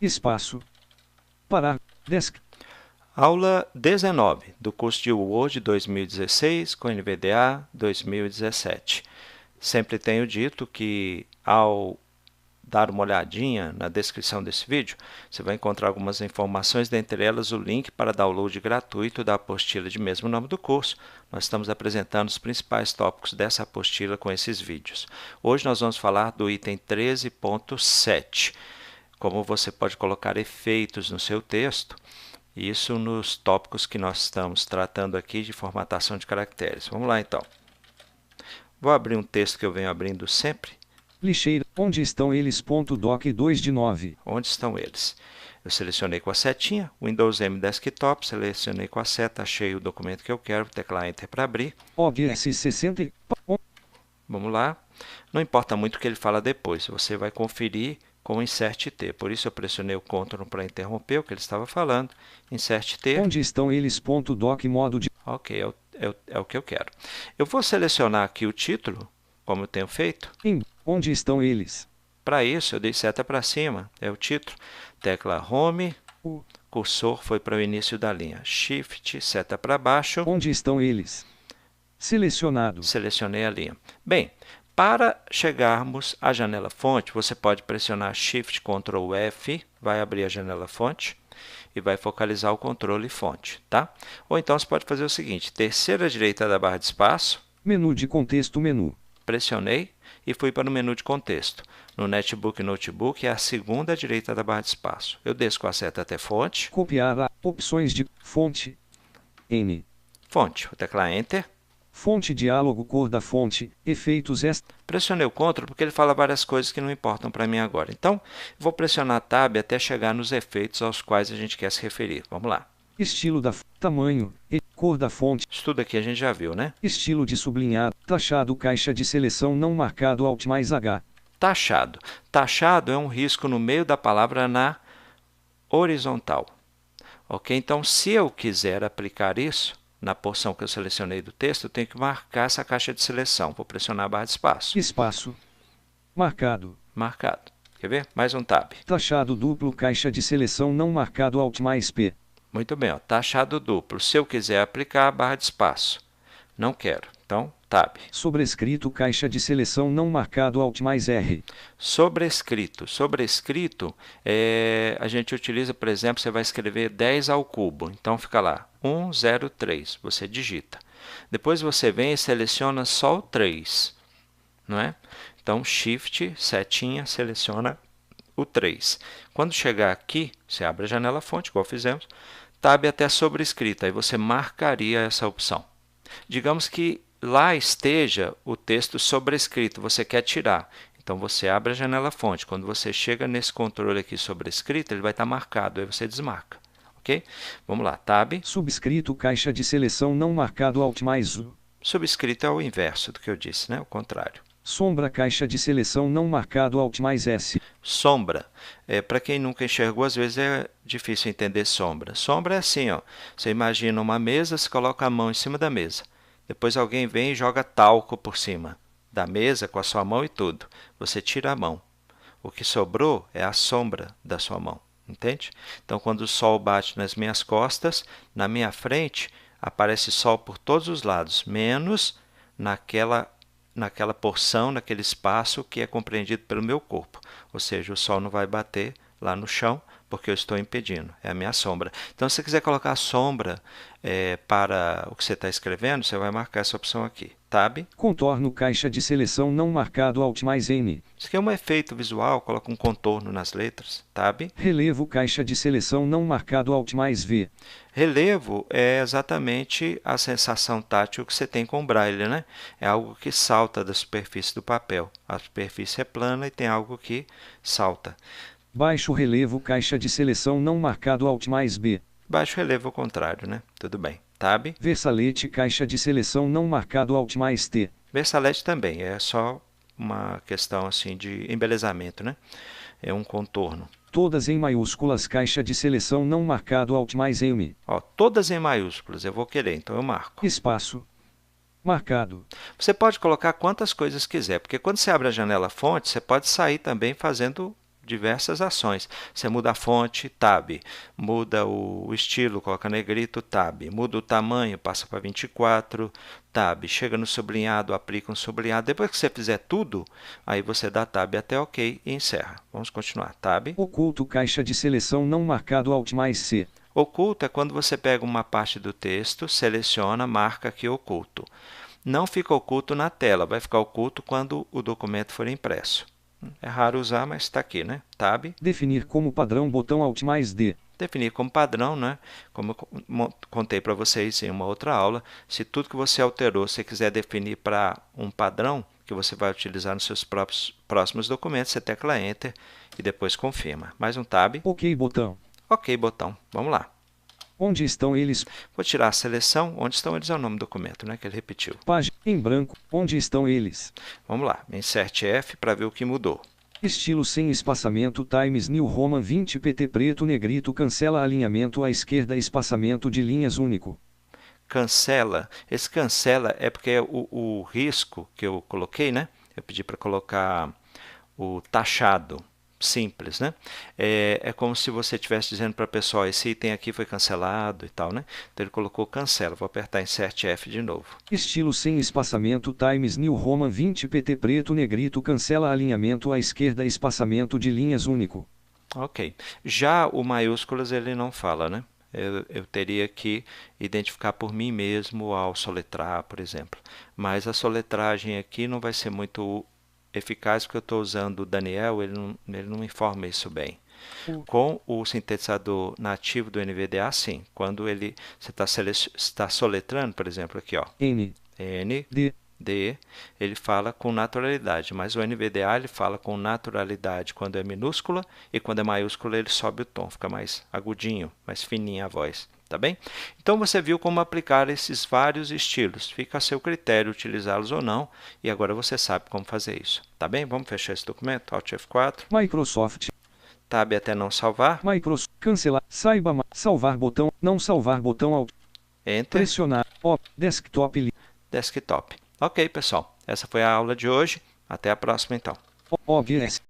Espaço. Parar. Desk. Aula 19 do curso de Word 2016 com NVDA 2017. Sempre tenho dito que ao dar uma olhadinha na descrição desse vídeo, você vai encontrar algumas informações, dentre elas o link para download gratuito da apostila de mesmo nome do curso. Nós estamos apresentando os principais tópicos dessa apostila com esses vídeos. Hoje nós vamos falar do item 13.7, como você pode colocar efeitos no seu texto, isso nos tópicos que nós estamos tratando aqui de formatação de caracteres. Vamos lá então. Vou abrir um texto que eu venho abrindo sempre. Lixeira. Onde estão eles? Doc 2 de 9. Onde estão eles? Eu selecionei com a setinha, Windows M Desktop, selecionei com a seta, achei o documento que eu quero, vou teclar Enter para abrir. OBS 60. Vamos lá. Não importa muito o que ele fala depois, você vai conferir com o Insert T. Por isso eu pressionei o Ctrl para interromper o que ele estava falando. Insert T. Onde estão eles? Doc modo de... Ok, é o que eu quero. Eu vou selecionar aqui o título, como eu tenho feito. Onde estão eles? Para isso, eu dei seta para cima, é o título. Tecla Home, cursor foi para o início da linha. Shift, seta para baixo. Onde estão eles? Selecionado. Selecionei a linha. Bem, para chegarmos à janela fonte, você pode pressionar Shift, Ctrl F, vai abrir a janela fonte e vai focalizar o controle fonte, tá? Ou então você pode fazer o seguinte, terceira direita da barra de espaço. Menu de contexto, menu. Pressionei e fui para o menu de contexto. No Netbook e Notebook é a segunda direita da barra de espaço. Eu desço com a seta até fonte. Copiar a opções de fonte. N. Fonte. Vou teclar Enter. Fonte, diálogo, cor da fonte, efeitos extra. Pressionei o Ctrl porque ele fala várias coisas que não importam para mim agora. Então, vou pressionar Tab até chegar nos efeitos aos quais a gente quer se referir. Vamos lá. Estilo da tamanho e cor da fonte. Isso tudo aqui a gente já viu, né? Estilo de sublinhado, taxado, caixa de seleção não marcado, Alt mais H. Taxado. Taxado é um risco no meio da palavra na horizontal. Ok? Então, se eu quiser aplicar isso na porção que eu selecionei do texto, eu tenho que marcar essa caixa de seleção. Vou pressionar a barra de espaço. Espaço. Marcado. Marcado. Quer ver? Mais um Tab. Taxado duplo, caixa de seleção não marcado, Alt mais P. Muito bem, ó, taxado duplo. Se eu quiser aplicar a barra de espaço, não quero. Então, Tab. Sobrescrito, caixa de seleção não marcado, Alt mais R. Sobrescrito. Sobrescrito, a gente utiliza, por exemplo, você vai escrever 10 ao cubo. Então, fica lá, 103. Você digita. Depois você vem e seleciona só o 3. Não é? Então, Shift, setinha, seleciona o 3. Quando chegar aqui, você abre a janela fonte, igual fizemos, Tab até sobrescrita, aí você marcaria essa opção. Digamos que lá esteja o texto sobrescrito, você quer tirar. Então, você abre a janela fonte. Quando você chega nesse controle aqui sobrescrito, ele vai estar marcado, aí você desmarca. Ok? Vamos lá, Tab. Subscrito, caixa de seleção não marcado, Alt mais U. Subscrito é o inverso do que eu disse, né? O contrário. Sombra, caixa de seleção não marcado, Alt mais S. Sombra. Para quem nunca enxergou, às vezes é difícil entender sombra. Sombra é assim, ó. Você imagina uma mesa, você coloca a mão em cima da mesa. Depois alguém vem e joga talco por cima da mesa com a sua mão e tudo. Você tira a mão. O que sobrou é a sombra da sua mão. Entende? Então, quando o sol bate nas minhas costas, na minha frente, aparece sol por todos os lados, menos naquela porção, naquele espaço que é compreendido pelo meu corpo. Ou seja, o sol não vai bater lá no chão, porque eu estou impedindo, é a minha sombra. Então, se você quiser colocar a sombra para o que você está escrevendo, você vai marcar essa opção aqui, Tab. Contorno, caixa de seleção não marcado, Alt mais N. Isso aqui é um efeito visual, coloca um contorno nas letras, Tab. Relevo, caixa de seleção não marcado, Alt mais V. Relevo é exatamente a sensação tátil que você tem com o braille, né? É algo que salta da superfície do papel. A superfície é plana e tem algo que salta. Baixo relevo, caixa de seleção não marcado, Alt mais B. Baixo relevo ao contrário, né? Tudo bem. Tab. Versalete, caixa de seleção não marcado, Alt mais T. Versalete também, é só uma questão assim de embelezamento, né? É um contorno. Todas em maiúsculas, caixa de seleção não marcado, Alt mais M. Ó, todas em maiúsculas, eu vou querer, então eu marco. Espaço. Marcado. Você pode colocar quantas coisas quiser, porque quando você abre a janela fonte, você pode sair também fazendo diversas ações. Você muda a fonte, Tab. Muda o estilo, coloca negrito, Tab. Muda o tamanho, passa para 24, Tab. Chega no sublinhado, aplica um sublinhado. Depois que você fizer tudo, aí você dá Tab até OK e encerra. Vamos continuar. Tab. Oculto caixa de seleção não marcado Alt mais C. Oculto é quando você pega uma parte do texto, seleciona, marca aqui oculto. Não fica oculto na tela, vai ficar oculto quando o documento for impresso. É raro usar, mas está aqui, né? Tab. Definir como padrão botão Alt mais D. Definir como padrão, né? Como eu contei para vocês em uma outra aula, se tudo que você alterou, você quiser definir para um padrão que você vai utilizar nos seus próximos documentos, você tecla Enter e depois confirma. Mais um Tab. OK botão. OK botão. Vamos lá. Onde estão eles? Vou tirar a seleção. Onde estão eles é o nome do documento, né? Que ele repetiu. Página em branco. Onde estão eles? Vamos lá. Insert F para ver o que mudou. Estilo sem espaçamento Times New Roman 20 PT preto negrito cancela alinhamento à esquerda espaçamento de linhas único. Cancela. Esse cancela é porque o risco que eu coloquei, né? Eu pedi para colocar o taxado simples, né? É como se você estivesse dizendo para a pessoa, esse item aqui foi cancelado e tal, né? Então ele colocou cancela. Vou apertar Insert F de novo. Estilo sem espaçamento Times New Roman 20 PT preto negrito cancela alinhamento à esquerda espaçamento de linhas único. Ok. Já o maiúsculas ele não fala, né? Eu teria que identificar por mim mesmo ao soletrar, por exemplo. Mas a soletragem aqui não vai ser muito eficaz, porque eu estou usando o Daniel, ele não informa isso bem. Com o sintetizador nativo do NVDA, sim. Quando você está soletrando, por exemplo, aqui, ó, N, D, ele fala com naturalidade, mas o NVDA ele fala com naturalidade quando é minúscula e quando é maiúscula ele sobe o tom, fica mais agudinho, mais fininha a voz. Tá bem? Então você viu como aplicar esses vários estilos. Fica a seu critério utilizá-los ou não. E agora você sabe como fazer isso. Tá bem? Vamos fechar esse documento. Alt F4. Microsoft. Tab até não salvar. Microsoft. Cancelar. Saiba mais. Salvar botão. Não salvar botão Alt. Enter. Pressionar. Desktop. Desktop. Ok, pessoal. Essa foi a aula de hoje. Até a próxima, então. OBS.